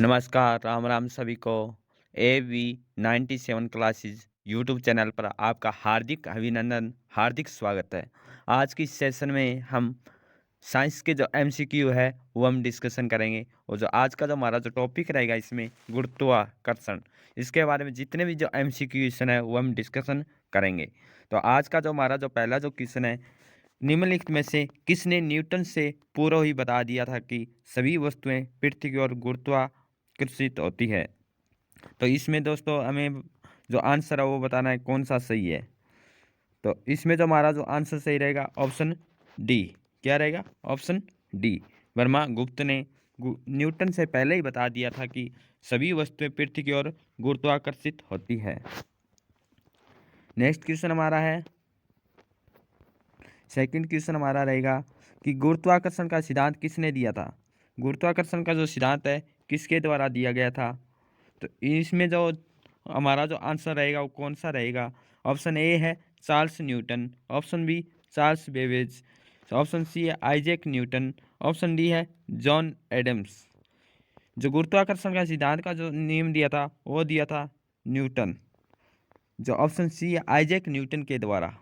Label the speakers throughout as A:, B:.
A: नमस्कार, राम राम सभी को। AV97 क्लासेस यूट्यूब चैनल पर आपका हार्दिक अभिनंदन, हार्दिक स्वागत है। आज की सेशन में हम साइंस के जो MCQ है वो हम डिस्कशन करेंगे और जो आज का जो हमारा जो टॉपिक रहेगा इसमें गुरुत्वाकर्षण, इसके बारे में जितने भी जो MCQ क्वेश्चन है वो हम डिस्कशन करेंगे। तो आज का जो हमारा जो पहला जो क्वेश्चन है, निम्नलिखित में से किसने न्यूटन से पूर्व ही बता दिया था कि सभी वस्तुएं पृथ्वी की ओर गुरुत्वाकर्षित होती है। तो इसमें दोस्तों हमें जो आंसर है वो बताना है कौन सा सही है। तो इसमें जो हमारा जो आंसर सही रहेगा ऑप्शन डी। क्या रहेगा? Option D. वर्मा गुप्त ने न्यूटन से पहले ही बता दिया था कि सभी वस्तुएं पृथ्वी की ओर गुरुत्वाकर्षित होती है। नेक्स्ट क्वेश्चन हमारा है, सेकंड क्वेश्चन हमारा रहेगा कि गुरुत्वाकर्षण का सिद्धांत किसने दिया था। गुरुत्वाकर्षण का जो सिद्धांत है किसके द्वारा दिया गया था। तो इसमें जो हमारा जो आंसर रहेगा वो कौन सा रहेगा। ऑप्शन ए है Charles Newton, option B Charles Babbage, option C है आइजैक न्यूटन, ऑप्शन डी है जॉन एडम्स। जो गुरुत्वाकर्षण का सिद्धांत का जो नियम दिया था वो दिया था न्यूटन। जो ऑप्शन सी है आइजैक न्यूटन के द्वारा,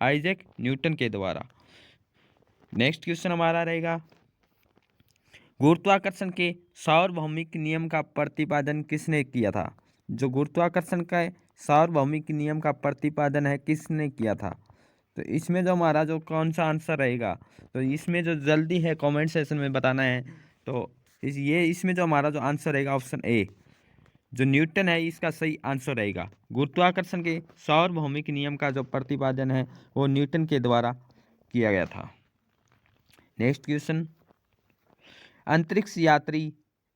A: आइजैक न्यूटन के द्वारा। नेक्स्ट क्वेश्चन हमारा रहेगा, गुरुत्वाकर्षण के सार्वभौमिक नियम का प्रतिपादन किसने किया था। जो गुरुत्वाकर्षण का सार्वभौमिक नियम का प्रतिपादन है किसने किया था। तो इसमें जो हमारा जो कौन सा आंसर रहेगा, तो इसमें जो जल्दी है कमेंट सेक्शन में बताना है। तो इसमें जो हमारा जो आंसर रहेगा ऑप्शन ए, जो न्यूटन है इसका सही आंसर रहेगा। गुरुत्वाकर्षण के सार्वभौमिक नियम का जो प्रतिपादन है वो न्यूटन के द्वारा किया गया था। नेक्स्ट क्वेश्चन, अंतरिक्ष यात्री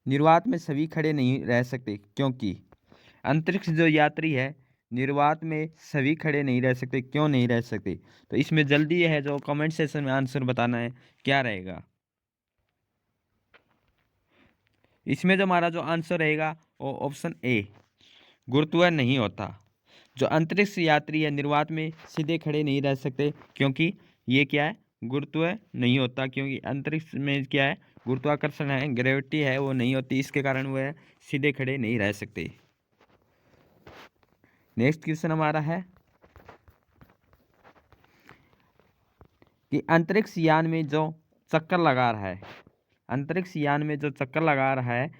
A: निर्वात में सभी खड़े नहीं रह सकते क्योंकि। अंतरिक्ष जो यात्री है निर्वात में सभी खड़े नहीं रह सकते, क्यों नहीं रह सकते। तो इसमें जल्दी है जो कमेंट सेक्शन में आंसर बताना है क्या रहेगा। इसमें जो हमारा जो आंसर रहेगा वो ऑप्शन ए, गुरुत्व नहीं होता। जो अंतरिक्ष यात्री है निर्वात में सीधे खड़े नहीं रह सकते क्योंकि ये क्या है, गुरुत्व नहीं होता। क्योंकि अंतरिक्ष में क्या है, गुरुत्वाकर्षण है, ग्रेविटी है वो नहीं होती, इसके कारण वह सीधे खड़े नहीं रह सकते। नेक्स्ट क्वेश्चन हमारा है कि अंतरिक्ष यान में जो चक्कर लगा रहा है, अंतरिक्ष यान में जो चक्कर लगा रहा है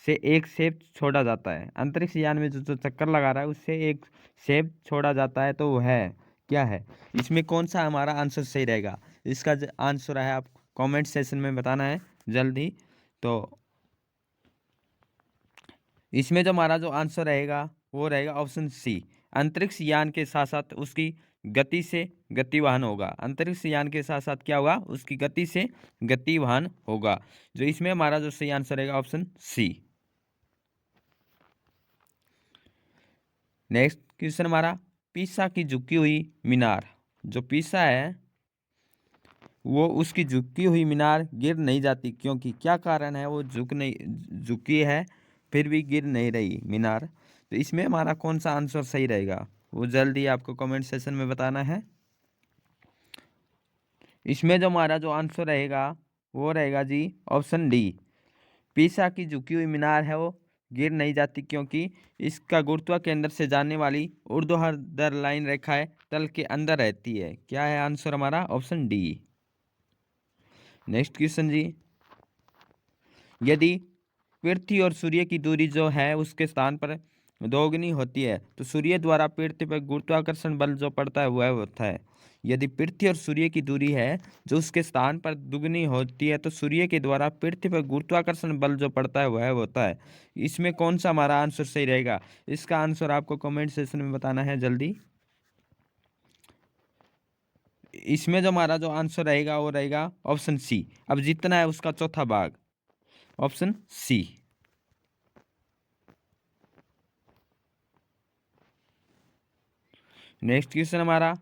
A: से एक सेब छोड़ा जाता है। अंतरिक्ष यान में जो चक्कर लगा रहा है उससे एक सेब छोड़ा जाता है, तो वह है क्या है। इसमें कौन सा हमारा आंसर सही रहेगा। इसका जो आंसर है आप कमेंट सेक्शन में बताना है जल्दी। तो इसमें जो हमारा जो आंसर रहेगा वो रहेगा ऑप्शन सी, अंतरिक्ष यान के साथ साथ उसकी गति से गतिवाहन होगा। अंतरिक्ष यान के साथ साथ क्या होगा, उसकी गति से गतिवाहन होगा। जो इसमें हमारा जो सही आंसर रहेगा ऑप्शन सी। नेक्स्ट क्वेश्चन हमारा, पीसा की झुकी हुई मीनार। जो पीसा है वो उसकी झुकी हुई मीनार गिर नहीं जाती क्योंकि। क्या कारण है, वो झुकी है फिर भी गिर नहीं रही मीनार। तो इसमें हमारा कौन सा आंसर सही रहेगा वो जल्दी आपको कमेंट सेक्शन में बताना है। इसमें जो हमारा जो आंसर रहेगा वो रहेगा जी ऑप्शन डी, पीसा की झुकी हुई मीनार है वो गिर नहीं जाती क्योंकि इसका गुरुत्व केंद्र से जाने वाली ऊर्ध्वाधर लाइन रेखाएं तल के अंदर रहती है। क्या है आंसर हमारा, ऑप्शन डी। नेक्स्ट क्वेश्चन जी, यदि पृथ्वी और सूर्य की दूरी जो है उसके स्थान पर दोगुनी होती है तो सूर्य द्वारा पृथ्वी पर गुरुत्वाकर्षण बल जो पड़ता है वह होता है। यदि पृथ्वी और सूर्य की दूरी है जो उसके स्थान पर दुगनी होती है तो सूर्य के द्वारा पृथ्वी पर गुरुत्वाकर्षण बल जो पड़ता है वह होता है। इसमें कौन सा हमारा आंसर सही रहेगा, इसका आंसर आपको कमेंट सेक्शन में बताना है जल्दी। इसमें जो हमारा जो आंसर रहेगा वो रहेगा ऑप्शन सी, अब जितना है उसका चौथा भाग, ऑप्शन सी। नेक्स्ट क्वेश्चन हमारा,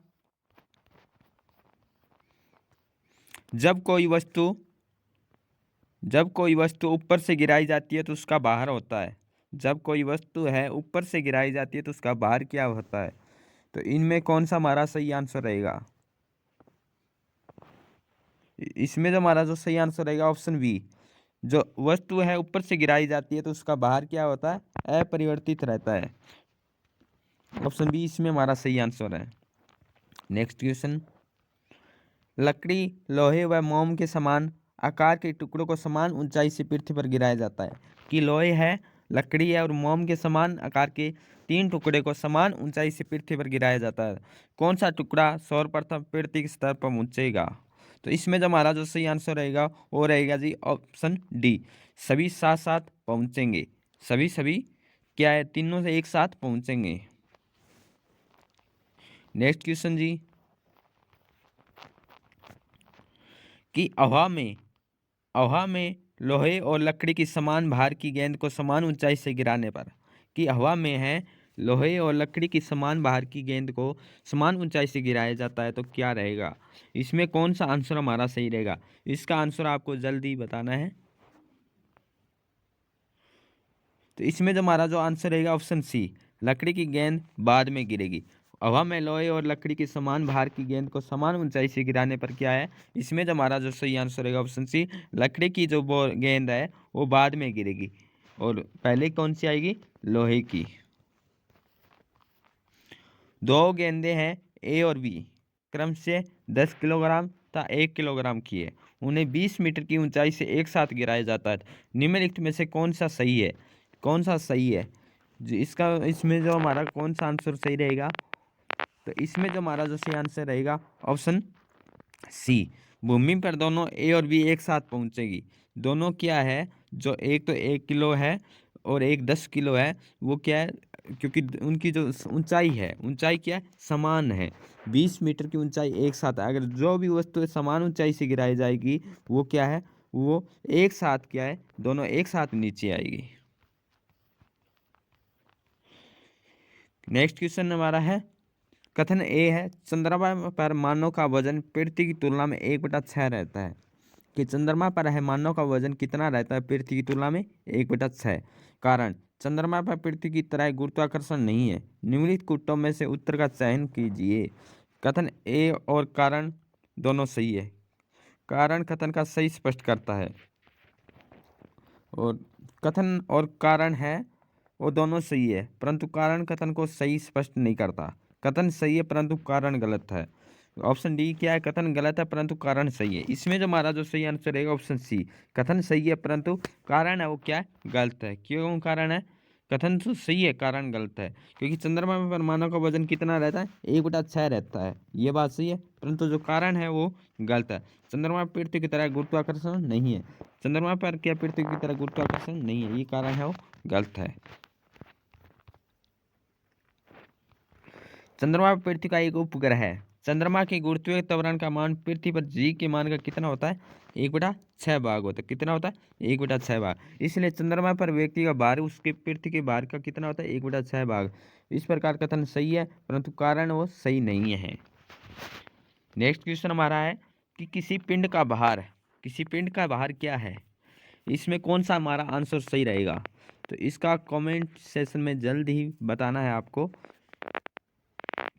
A: जब कोई वस्तु जब कोई वस्तु ऊपर से गिराई जाती है तो उसका भार होता है। जब कोई वस्तु है ऊपर से गिराई जाती है तो उसका भार क्या होता है। तो इनमें कौन सा हमारा सही आंसर रहेगा। इसमें जो हमारा जो सही आंसर रहेगा ऑप्शन बी, जो वस्तु है ऊपर से गिराई जाती है तो उसका भार क्या होता है, अपरिवर्तित रहता है। ऑप्शन बी इसमें हमारा सही आंसर है। नेक्स्ट क्वेश्चन, लकड़ी, लोहे व मोम के समान आकार के टुकड़ों को समान ऊंचाई से पृथ्वी पर गिराया जाता है। कि लोहे है, लकड़ी है और मोम के समान आकार के 3 टुकड़े को समान ऊंचाई से पृथ्वी पर गिराया जाता है। कौन सा टुकड़ा सर्वप्रथम पृथ्वी के स्तर पर पहुंचेगा? तो इसमें जो हमारा जो सही आंसर रहेगा वो रहेगा जी ऑप्शन डी, सभी साथ साथ पहुंचेंगे। सभी सभी क्या है, तीनों से एक साथ पहुंचेंगे। नेक्स्ट क्वेश्चन जी, कि हवा में लोहे और लकड़ी की समान भार की गेंद को समान ऊंचाई से गिराने पर, कि हवा में है लोहे और लकड़ी की समान भार की गेंद को समान ऊंचाई से गिराया जाता है तो क्या रहेगा? इसमें कौन सा आंसर हमारा सही रहेगा? इसका आंसर आपको जल्दी बताना है। तो इसमें जो हमारा जो आंसर रहेगा ऑप्शन सी, लकड़ी की गेंद बाद में गिरेगी। हवा में लोहे और लकड़ी की समान भार की गेंद को समान ऊंचाई से गिराने पर क्या है, इसमें जो हमारा जो सही आंसर रहेगा ऑप्शन सी, लकड़ी की जो वो गेंद है वो बाद में गिरेगी और पहले कौन सी आएगी, लोहे की। 2 गेंदें हैं ए और बी, क्रम से 10 किलोग्राम तथा 1 किलोग्राम की है। उन्हें 20 मीटर की ऊंचाई से एक साथ गिराया जाता है। निम्नलिखित में से कौन सा सही है? कौन सा सही है जी, इसका इसमें जो हमारा कौन सा आंसर सही रहेगा? तो इसमें जो हमारा जो सही आंसर रहेगा ऑप्शन सी, भूमि पर दोनों ए और बी एक साथ पहुंचेगी। दोनों क्या है, जो एक तो 1 किलो है और एक 10 किलो है, वो क्या है, क्योंकि उनकी जो ऊंचाई है, ऊंचाई क्या है, समान है। 20 मीटर की ऊंचाई एक साथ है। अगर जो भी वस्तु समान ऊंचाई से गिराई जाएगी वो क्या है, वो एक साथ क्या है, दोनों एक साथ नीचे आएगी। नेक्स्ट क्वेश्चन हमारा है, कथन ए है, चंद्रमा पर मानव का वजन पृथ्वी की तुलना में 1/6 रहता है। कि चंद्रमा पर है मानव का वजन कितना रहता है पृथ्वी की तुलना में? 1/6। कारण, चंद्रमा पर पृथ्वी की तरह गुरुत्वाकर्षण नहीं है। निम्नलिखित कूटों में से उत्तर का चयन कीजिए। कथन ए और कारण दोनों सही है। कारण कथन का सही स्पष्ट करता है और कथन और कारण है वो दोनों सही है, परंतु कारण कथन को सही स्पष्ट नहीं करता। कथन सही है परंतु कारण गलत है। ऑप्शन डी क्या है, कथन गलत है परंतु कारण सही है। इसमें जो हमारा जो सही आंसर रहेगा ऑप्शन सी, कथन सही है परंतु कारण है वो क्या है, गलत है। क्यों कारण है, कथन तो सही है, कारण गलत है। क्योंकि चंद्रमा में मानव का वजन कितना रहता है, 1/6 रहता है, ये बात सही है, परंतु जो कारण है वो गलत है। चंद्रमा पृथ्वी की तरह गुरुत्वाकर्षण नहीं है। चंद्रमा पर क्या पृथ्वी की तरह गुरुत्वाकर्षण नहीं है, ये कारण है वो गलत है। चंद्रमा पृथ्वी का एक उपग्रह है। चंद्रमा के गुरुत्वीय त्वरण का मान पृथ्वी पर जी के मान का कितना होता है, 1/6 भाग होता है। कितना होता है, 1/6 भाग। इसलिए चंद्रमा पर व्यक्ति का भार उसके पृथ्वी के भार का कितना होता है, 1/6 भाग। इस प्रकार कथन सही है परंतु कारण वो सही नहीं है। नेक्स्ट क्वेश्चन हमारा है कि किसी पिंड का भार क्या है? इसमें कौन सा हमारा आंसर सही रहेगा? तो इसका कमेंट सेशन में जल्द ही बताना है आपको।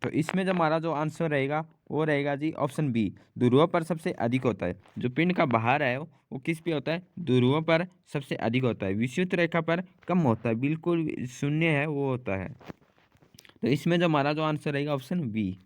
A: तो इसमें जो हमारा जो आंसर रहेगा वो रहेगा जी ऑप्शन बी, ध्रुवों पर सबसे अधिक होता है। जो पिंड का भार है वो किस पे होता है, ध्रुवों पर सबसे अधिक होता है। विषुवत रेखा पर कम होता है, बिल्कुल शून्य है वो होता है। तो इसमें जो हमारा जो आंसर रहेगा ऑप्शन बी।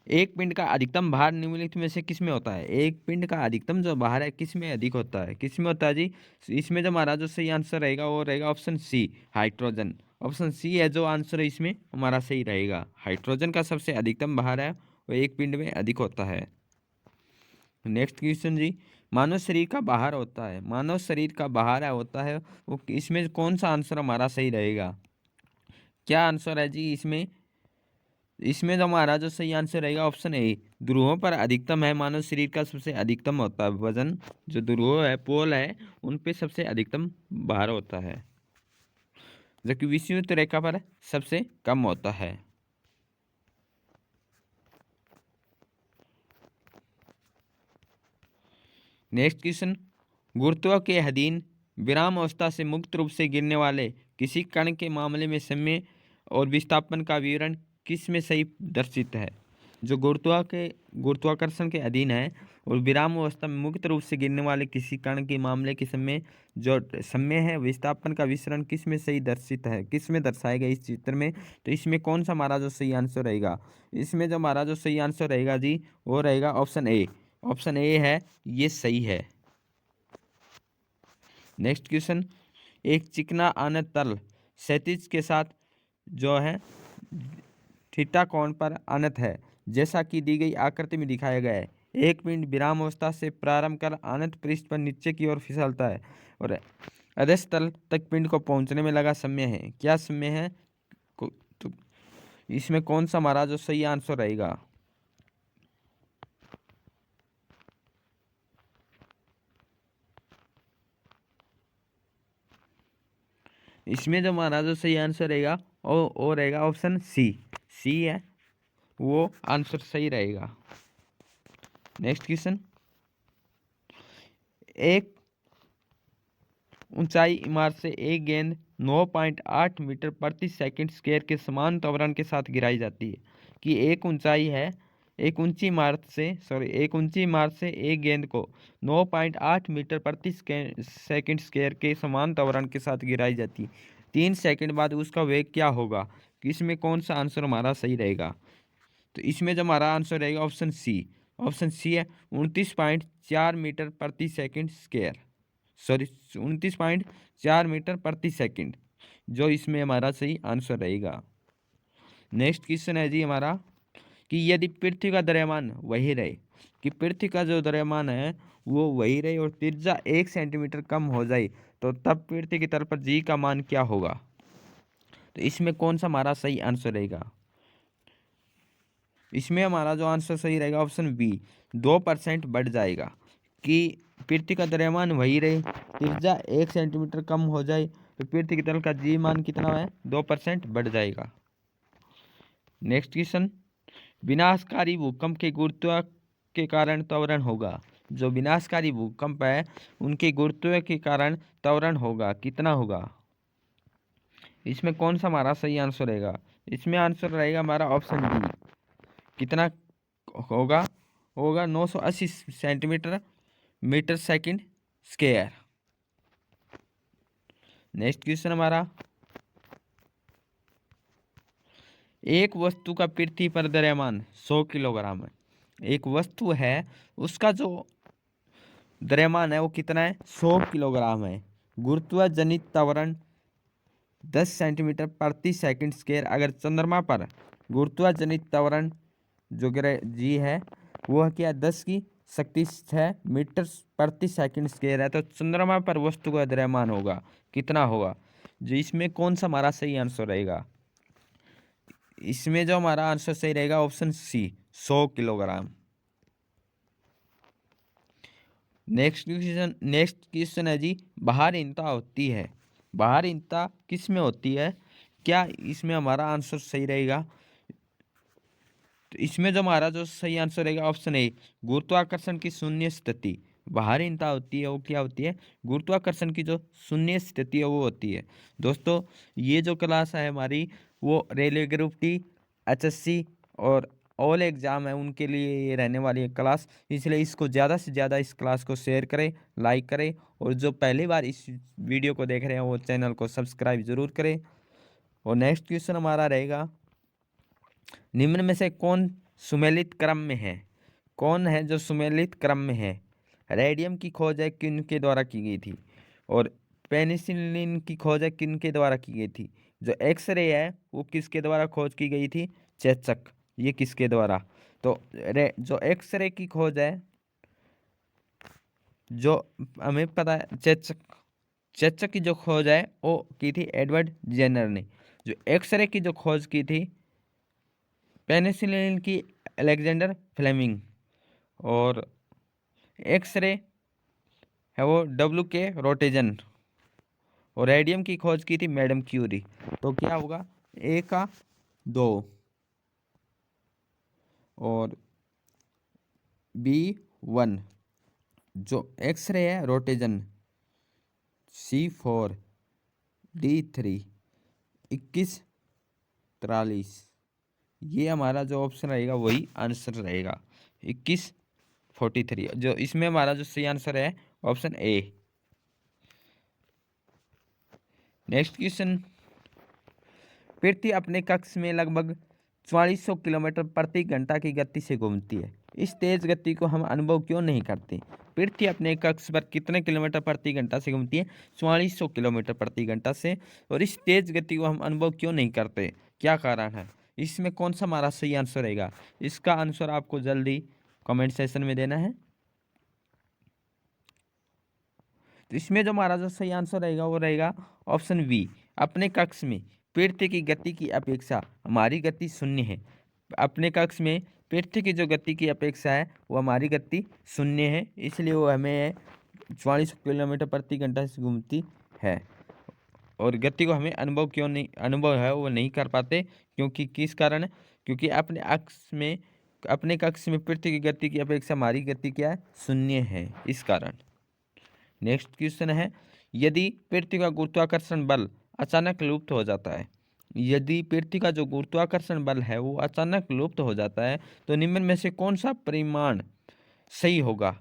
A: एक पिंड का अधिकतम भार निम्नलिखित में से किस में होता है? एक पिंड का अधिकतम जो भार है किस में अधिक होता है, किस में होता है जी? इसमें जो हमारा जो सही आंसर रहेगा वो रहेगा option C, hydrogen. Option C है जो आंसर है इसमें हमारा सही रहेगा। हाइड्रोजन का सबसे अधिकतम भार है वो एक पिंड में अधिक होता है। नेक्स्ट क्वेश्चन जी, मानव शरीर का बाहर होता है, मानव शरीर का बाहर होता है वो इसमें कौन सा आंसर हमारा सही रहेगा? क्या आंसर है जी इसमें? इसमें जो हमारा जो सही आंसर रहेगा ऑप्शन ए, ध्रुवों पर अधिकतम है, मानव शरीर का सबसे अधिकतम होता है वजन। जो ध्रुव है, पोल है, उन पे सबसे अधिकतम भार होता है, जबकि विषुवत रेखा पर सबसे कम होता है। नेक्स्ट क्वेश्चन, गुरुत्व के अधीन विराम अवस्था से मुक्त रूप से गिरने वाले किसी कण के मामले में समय और विस्थापन का विवरण किस में सही दर्शित है? जो गुरुत्वाकर्षण के अधीन है और विराम अवस्था में मुक्त रूप से गिरने वाले किसी कण के मामले के समय जो समय है विस्थापन का विसरण किस में सही दर्शित है, किस में दर्शाएगा इस चित्र में। तो इसमें कौन सा हमारा जो सही आंसर रहेगा, इसमें जो हमारा जो सही आंसर रहेगा जी वो रहेगा ऑप्शन ए। ऑप्शन ए है, ये सही है। नेक्स्ट क्वेश्चन, एक चिकना अनंत तल क्षैतिज के साथ जो है थीटा कोण पर अनंत है, जैसा कि दी गई आकृति में दिखाया गया है। एक पिंड विराम अवस्था से प्रारंभ कर अनंत पृष्ठ पर नीचे की ओर फिसलता है और अधस तल तक पिंड को पहुंचने में लगा समय है, क्या समय है? तो इसमें कौन सा हमारा जो सही आंसर रहेगा? इसमें जो हमारा जो सही आंसर रहेगा वो रहेगा ऑप्शन सी। सी है वो आंसर सही रहेगा। नेक्स्ट क्वेश्चन, एक ऊंचाई इमारत से एक गेंद 9.8 मीटर प्रति सेकंड स्क्वायर के समान त्वरण के साथ गिराई जाती है कि एक ऊंची इमारत से एक गेंद को 9.8 मीटर प्रति सेकंड स्क्वायर के समान त्वरण के साथ गिराई जाती है। 3 सेकंड बाद उसका वेग क्या होगा? कि इसमें कौन सा आंसर हमारा सही रहेगा? तो इसमें जो हमारा आंसर रहेगा ऑप्शन सी। ऑप्शन सी है 29.4 मीटर प्रति सेकंड स्क्वायर, सॉरी 29.4 मीटर प्रति सेकंड, जो इसमें हमारा सही आंसर रहेगा। नेक्स्ट क्वेश्चन है जी हमारा कि यदि पृथ्वी का द्रव्यमान वही रहे, कि पृथ्वी का जो द्रव्यमान है वो वही रहे और त्रिज्या 1 सेंटीमीटर कम हो जाए तो तब पृथ्वी की तल पर जी का मान क्या होगा? तो इसमें कौन सा हमारा सही आंसर रहेगा? इसमें हमारा जो आंसर सही रहेगा ऑप्शन बी, 2% बढ़ जाएगा। कि पृथ्वी का द्रव्यमान वही रहे, त्रिज्या 1 सेंटीमीटर कम हो जाए तो पृथ्वी की तल का जी मान कितना है? 2% बढ़ जाएगा। नेक्स्ट क्वेश्चन, विनाशकारी भूकंप के गुरुत्व के कारण त्वरण होगा। जो विनाशकारी भूकंप है उनके गुरुत्व के कारण त्वरण होगा, कितना होगा? इसमें कौन सा हमारा सही आंसर रहेगा? इसमें आंसर रहेगा हमारा ऑप्शन डी। कितना होगा? होगा 980 centimetre metre second square. Next question हमारा, एक वस्तु का पृथ्वी पर द्रव्यमान 100 किलोग्राम है। एक वस्तु है उसका जो द्रव्यमान है वो कितना है? 100 किलोग्राम है। गुरुत्व जनित त्वरण 10 सेंटीमीटर प्रति सेकंड स्क्वायर। अगर चंद्रमा पर गुरुत्व जनित त्वरण जो जी है वो क्या 10 की शक्ति 6 मीटर प्रति सेकंड स्क्वायर है, तो चंद्रमा पर वस्तु का द्रव्यमान होगा, कितना होगा? जो इसमें कौन सा हमारा सही आंसर रहेगा? इसमें जो हमारा आंसर सही रहेगा option C, 100 kilogram. Next question है जी, बाहरीनता होती है, बाहरीनता किस में होती है? क्या इसमें हमारा आंसर सही रहेगा? तो इसमें जो हमारा जो सही आंसर रहेगा ऑप्शन ए, गुरुत्वाकर्षण की शून्य स्थिति। बाहरीनता होती है वो क्या होती है? गुरुत्वाकर्षण की जो शून्य स्थिति है वो होती है। दोस्तों ये जो क्लास है हमारी वो रेलवे ग्रुप डी, एचएससी और ऑल एग्ज़ाम है उनके लिए ये रहने वाली है क्लास, इसलिए इसको ज़्यादा से ज़्यादा इस क्लास को शेयर करें, लाइक करें और जो पहली बार इस वीडियो को देख रहे हैं वो चैनल को सब्सक्राइब ज़रूर करें। और नेक्स्ट क्वेश्चन हमारा रहेगा, निम्न में से कौन सुमेलित क्रम में है? कौन है जो सुमेलित क्रम में है? रेडियम की खोज है किन के द्वारा की गई थी और पेनिसिलिन की खोज है किन के द्वारा की गई थी? जो एक्सरे है वो किसके द्वारा खोज की गई थी? चेचक। ये किसके द्वारा? तो जो एक्सरे की खोज है जो हमें पता है चेचक, चेचक की जो खोज है वो की थी एडवर्ड जेनर ने। जो एक्सरे की जो खोज की थी पेनिसिलिन की अलेक्जेंडर फ्लेमिंग। और एक्सरे है वो W.K. रोटेजन। और रेडियम की खोज की थी मैडम क्यूरी। तो क्या होगा? ए का 2 और B1। जो एक्सरे है रोटेजन C4 D3 2143। ये हमारा जो ऑप्शन रहेगा वही आंसर रहेगा 2143। जो इसमें हमारा जो सही आंसर है ऑप्शन ए। नेक्स्ट क्वेश्चन, पृथ्वी अपने कक्ष में लगभग 4400 किलोमीटर प्रति घंटा की गति से घूमती है। इस तेज गति को हम अनुभव क्यों नहीं करते? पृथ्वी अपने कक्ष पर कितने किलोमीटर प्रति घंटा से घूमती है? 4400 किलोमीटर प्रति घंटा से। और इस तेज गति को हम अनुभव क्यों नहीं करते? क्या कारण है? इसमें कौन सा हमारा सही आंसर रहेगा? इसका आंसर आपको जल्दी कमेंट सेक्शन में देना है। तो इसमें जो हमारा जो सही आंसर रहेगा वो रहेगा ऑप्शन बी। अपने कक्ष में पृथ्वी की गति की अपेक्षा हमारी गति शून्य है। अपने कक्ष में पृथ्वी की जो गति की अपेक्षा है वो हमारी गति शून्य है, इसलिए वो हमें 44 किलोमीटर प्रति घंटा से घूमती है। और गति को हमें अनुभव है वो नहीं कर पाते, क्योंकि किस कारण? क्योंकि अपने कक्ष में पृथ्वी की गति की अपेक्षा हमारी गति क्या है? शून्य है, इस कारण। नेक्स्ट क्वेश्चन है, यदि पृथ्वी का गुरुत्वाकर्षण बल अचानक लुप्त हो जाता है, यदि पृथ्वी का जो गुरुत्वाकर्षण बल है वो अचानक लुप्त हो जाता है तो निम्न में से कौन सा परिमाण सही होगा?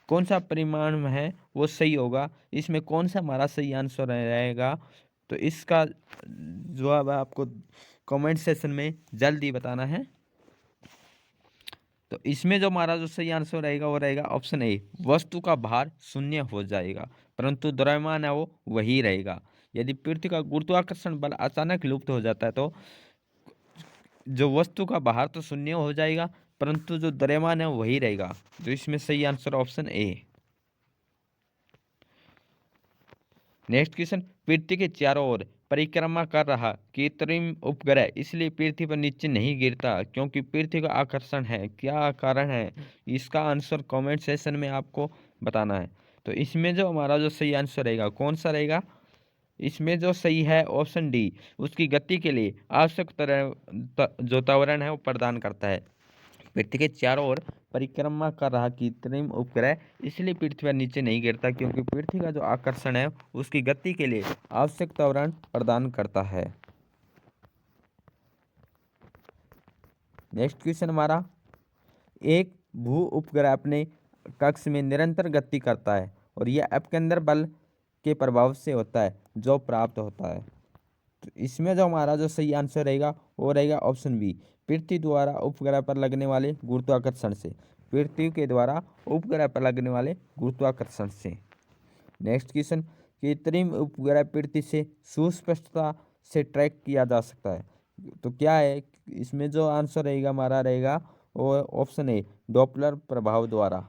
A: कौन सा परिमाण है वो सही होगा? इसमें कौन सा हमारा सही आंसर रहेगा? तो इसका जवाब आपको कमेंट सेक्शन में जल्दी बताना है। तो इसमें जो हमारा जो सही आंसर रहेगा वो रहेगा ऑप्शन ए। वस्तु का भार शून्य हो जाएगा परंतु द्रव्यमान है वो वही रहेगा। यदि पृथ्वी का गुरुत्वाकर्षण बल अचानक लुप्त हो जाता है तो जो वस्तु का भार तो शून्य हो जाएगा परंतु जो द्रव्यमान है वही रहेगा। तो इसमें सही answer option A. Next question, पृथ्वी के चारों ओर परिक्रमा कर रहा कृत्रिम उपग्रह इसलिए पृथ्वी पर नीचे नहीं गिरता क्योंकि पृथ्वी का आकर्षण है। क्या कारण है? इसका आंसर कमेंट सेक्शन में आपको बताना है। तो इसमें जो हमारा जो सही आंसर रहेगा कौन सा रहेगा? इसमें जो सही है ऑप्शन डी। उसकी गति के लिए आवश्यक जो त्वरण है वो प्रदान करता है। पृथ्वी के चारों ओर परिक्रमा कर रहा कृत्रिम उपग्रह इसलिए पृथ्वी पर नीचे नहीं गिरता क्योंकि पृथ्वी का जो आकर्षण है उसकी गति के लिए आवश्यक त्वरण प्रदान करता है। नेक्स्ट क्वेश्चन हमारा, एक भू उपग्रह अपने कक्ष में निरंतर गति करता है और यह अपकेंद्र बल के प्रभाव से होता है जो प्राप्त होता है। तो इसमें जो हमारा जो सही आंसर रहेगा वो रहेगा ऑप्शन बी। पृथ्वी द्वारा उपग्रह पर लगने वाले गुरुत्वाकर्षण से। पृथ्वी के द्वारा उपग्रह पर लगने वाले गुरुत्वाकर्षण से। नेक्स्ट क्वेश्चन, कृत्रिम उपग्रह पृथ्वी से सुस्पष्टता से ट्रैक किया जा सकता है। तो क्या है? इसमें जो आंसर रहेगा हमारा रहेगा वो ऑप्शन ए, डॉपलर प्रभाव द्वारा।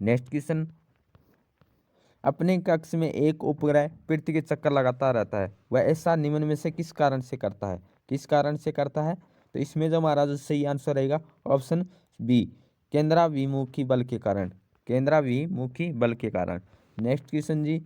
A: नेक्स्ट क्वेश्चन, अपने कक्ष में एक उपग्रह पृथ्वी के चक्कर लगाता रहता है, वह ऐसा निम्न में से किस कारण से करता है? किस कारण से करता है? तो इसमें जो हमारा जो सही आंसर रहेगा ऑप्शन बी, केंद्राभिमुखी बल के कारण। केंद्राभिमुखी बल के कारण। नेक्स्ट क्वेश्चन जी,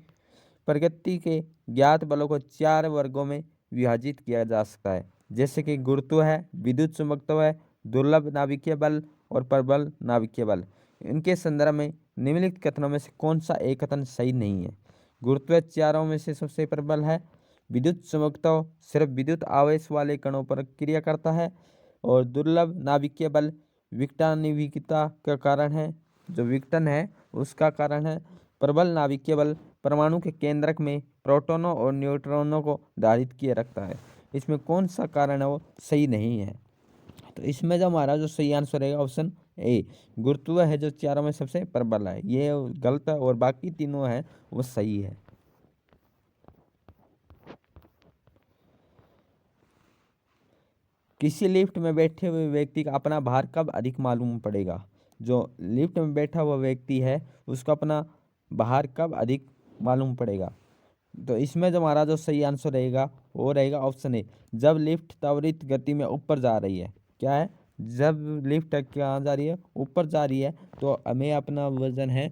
A: प्रकृति के ज्ञात बलों को 4 वर्गों में विभाजित किया जा सकता है, जैसे कि गुरुत्व है, विद्युत चुंबकत्व है, दुर्लभ नाभिकीय बल और प्रबल नाभिकीय बल। इनके संदर्भ में निम्नलिखित कथनों में से कौन सा एक कथन सही नहीं है? गुरुत्व चारों में से सबसे प्रबल है, विद्युत चुंबकत्व सिर्फ विद्युत आवेश वाले कणों पर क्रिया करता है, और दुर्लभ नाभिकीय बल विकटानिविकता का कारण है, जो विकटन है उसका कारण है। प्रबल नाभिकीय बल परमाणु के केंद्रक में प्रोटॉनों और न्यूट्रॉनों को धारित किए रखता है। इसमें कौन सा कारण है वो सही नहीं है? तो इसमें जो हमारा जो सही आंसर रहेगा ऑप्शन ए, गुरुत्व है जो चारों में सबसे प्रबल है, ये गलत है और बाकी तीनों है वो सही है। किसी लिफ्ट में बैठे हुए व्यक्ति का अपना भार कब अधिक मालूम पड़ेगा? जो लिफ्ट में बैठा हुआ व्यक्ति है उसको अपना भार कब अधिक मालूम पड़ेगा? तो इसमें जो हमारा जो सही आंसर रहेगा वो रहेगा ऑप्शन ए, जब लिफ्ट त्वरित गति में ऊपर जा रही है। क्या है? जब लिफ्ट कहाँ जा रही है? ऊपर जा रही है, तो हमें अपना वजन है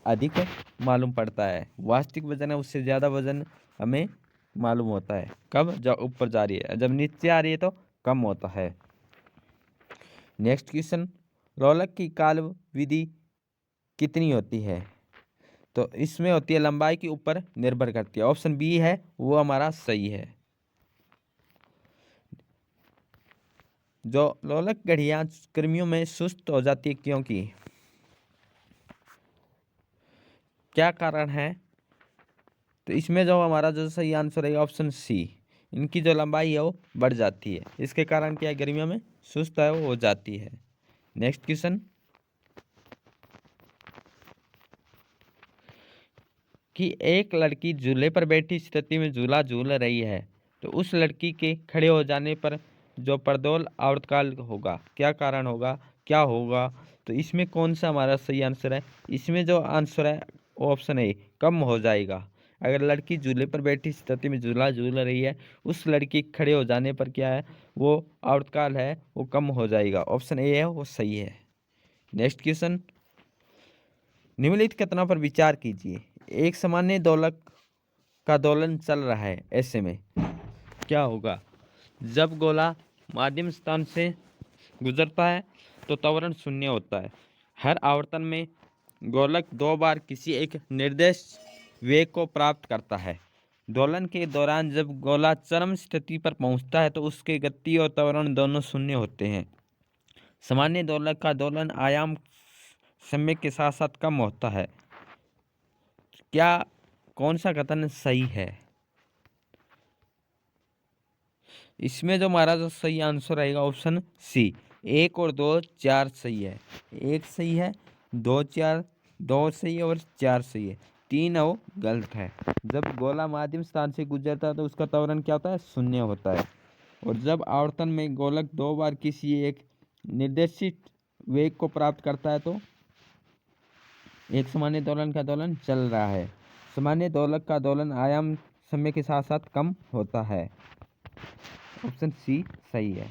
A: अधिक मालूम पड़ता है। वास्तविक वजन है उससे ज़्यादा वजन हमें मालूम होता है कब? जब ऊपर जा रही है, जब नीचे आ रही है तो कम होता है। नेक्स्ट क्वेश्चन, लोलक की काल विधि कितनी होती है? तो इसमें होती है लंबाई के ऊपर निर्भर करती है। ऑप्शन बी है वो हमारा सही है। जो लोलक घड़ियाँ गर्मियों में सुस्त हो जाती है, क्योंकि क्या कारण है? तो इसमें जो हमारा जो सही आंसर है ऑप्शन सी, इनकी जो लंबाई है वो बढ़ जाती है। इसके कारण क्या है, गर्मियों में सुस्त है वो हो जाती है। नेक्स्ट क्वेश्चन, कि एक लड़की झूले पर बैठी स्थिति में झूला झूल रही है, तो उस लड़की के खड़े हो जाने पर जो प्रदोल आवर्तकाल होगा, क्या कारण होगा, क्या होगा? तो इसमें कौन सा हमारा सही आंसर है? इसमें जो आंसर है ऑप्शन ए, कम हो जाएगा। अगर लड़की झूले पर बैठी स्थिति में झूला झूल रही है, उस लड़की के खड़े हो जाने पर क्या है, वो आवर्तकाल है वो कम हो जाएगा। ऑप्शन ए है वो सही है। नेक्स्ट क्वेश्चन, निम्नलिखित कथनों पर विचार कीजिए। एक सामान्य दोलक का दोलन चल रहा है, ऐसे में क्या होगा? जब गोला माध्यम स्थान से गुजरता है तो त्वरण शून्य होता है। हर आवर्तन में गोलक 2 बार किसी एक निर्दिष्ट वेग को प्राप्त करता है। दोलन के दौरान जब गोला चरम स्थिति पर पहुंचता है तो उसके गति और त्वरण दोनों शून्य होते हैं। सामान्य दोलक का दोलन आयाम समय के साथ साथ कम होता है। क्या कौन सा कथन सही है? इसमें जो हमारा जो सही आंसर रहेगा ऑप्शन सी, 1 और 2 4 सही है। 1 सही है, 2 4, 2 सही है और 4 सही है। 3 वो गलत है। जब गोला माध्यम स्थान से गुजरता है तो उसका त्वरण क्या होता है, शून्य होता है। और जब आवर्तन में गोलक 2 बार किसी एक निर्देशित वेग को प्राप्त करता है तो एक सामान्य दोलन का दोलन चल रहा है। सामान्य दोलक का दोलन आयाम समय के साथ साथ कम होता है। ऑप्शन सी सही है।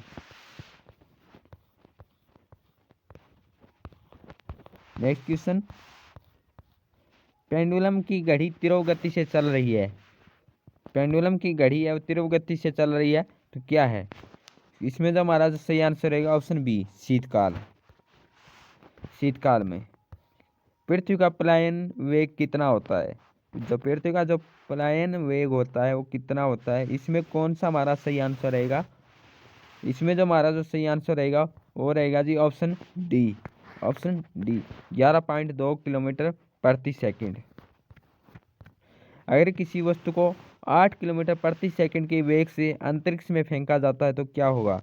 A: नेक्स्ट क्वेश्चन, पेंडुलम की घड़ी तीव्र गति से चल रही है। पेंडुलम की घड़ी है तीव्र गति से चल रही है, तो क्या है? इसमें जो हमारा जो सही आंसर रहेगा ऑप्शन बी, शीतकाल। शीतकाल में पृथ्वी का पलायन वेग कितना होता है? जो पृथ्वी का जो पलायन वेग होता है वो कितना होता है? इसमें कौन सा हमारा सही आंसर रहेगा? इसमें जो हमारा जो सही आंसर रहेगा वो रहेगा जी option D. Option D, 11.2 kilometre प्रति सेकंड। अगर किसी वस्तु को 8 किलोमीटर प्रति सेकंड के वेग से अंतरिक्ष में फेंका जाता है तो क्या होगा?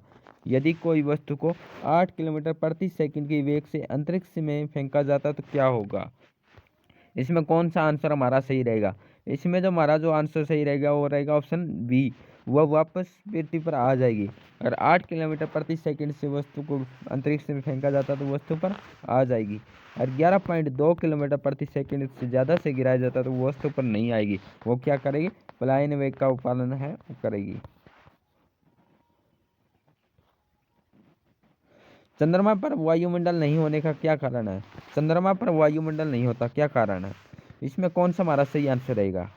A: यदि कोई वस्तु को 8 किलोमीटर प्रति सेकंड के वेग से अंतरिक्ष में फेंका जाता है तो क्या होगा? इसमें कौन सा आंसर हमारा सही रहेगा? इसमें जो हमारा जो आंसर सही रहेगा वो रहेगा ऑप्शन बी, वह वापस पृथ्वी पर आ जाएगी। अगर 8 किलोमीटर प्रति सेकंड से वस्तु को अंतरिक्ष में फेंका जाता है तो वस्तु पर आ जाएगी। और 11.2 किलोमीटर प्रति सेकंड से ज़्यादा से गिराया जाता है तो वो वस्तु पर नहीं आएगी। वो क्या करेगी? पलायन वेग का पालन है वो करेगी। चंद्रमा पर वायुमंडल नहीं होने का क्या कारण है? चंद्रमा पर वायुमंडल नहीं होता, क्या कारण है? इसमें कौन सा हमारा सही आंसर रहेगा?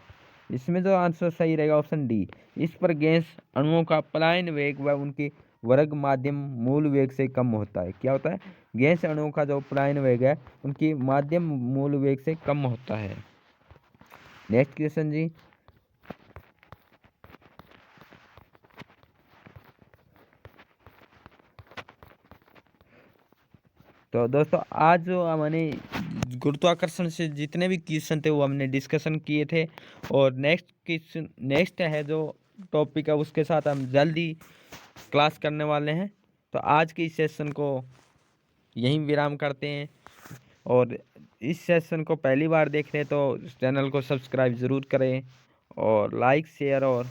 A: इसमें जो आंसर सही रहेगा ऑप्शन डी, इस पर गैस अणुओं का पलायन वेग व उनके वर्ग माध्यम मूल वेग से कम होता है। क्या होता है? गैस अणुओं का जो पलायन वेग है उनकी माध्यम मूल वेग से कम होता है। नेक्स्ट क्वेश्चन जी, तो दोस्तों आज जो हमने गुरुत्वाकर्षण से जितने भी क्वेश्चन थे वो हमने डिस्कशन किए थे। और नेक्स्ट है जो टॉपिक है उसके साथ हम जल्दी क्लास करने वाले हैं। तो आज के इस सेशन को यहीं विराम करते हैं। और इस सेशन को पहली बार देख रहे हैं तो चैनल को सब्सक्राइब ज़रूर करें और लाइक शेयर और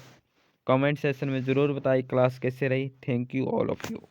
A: कमेंट सेशन में ज़रूर बताइए क्लास कैसे रही। Thank you all of you.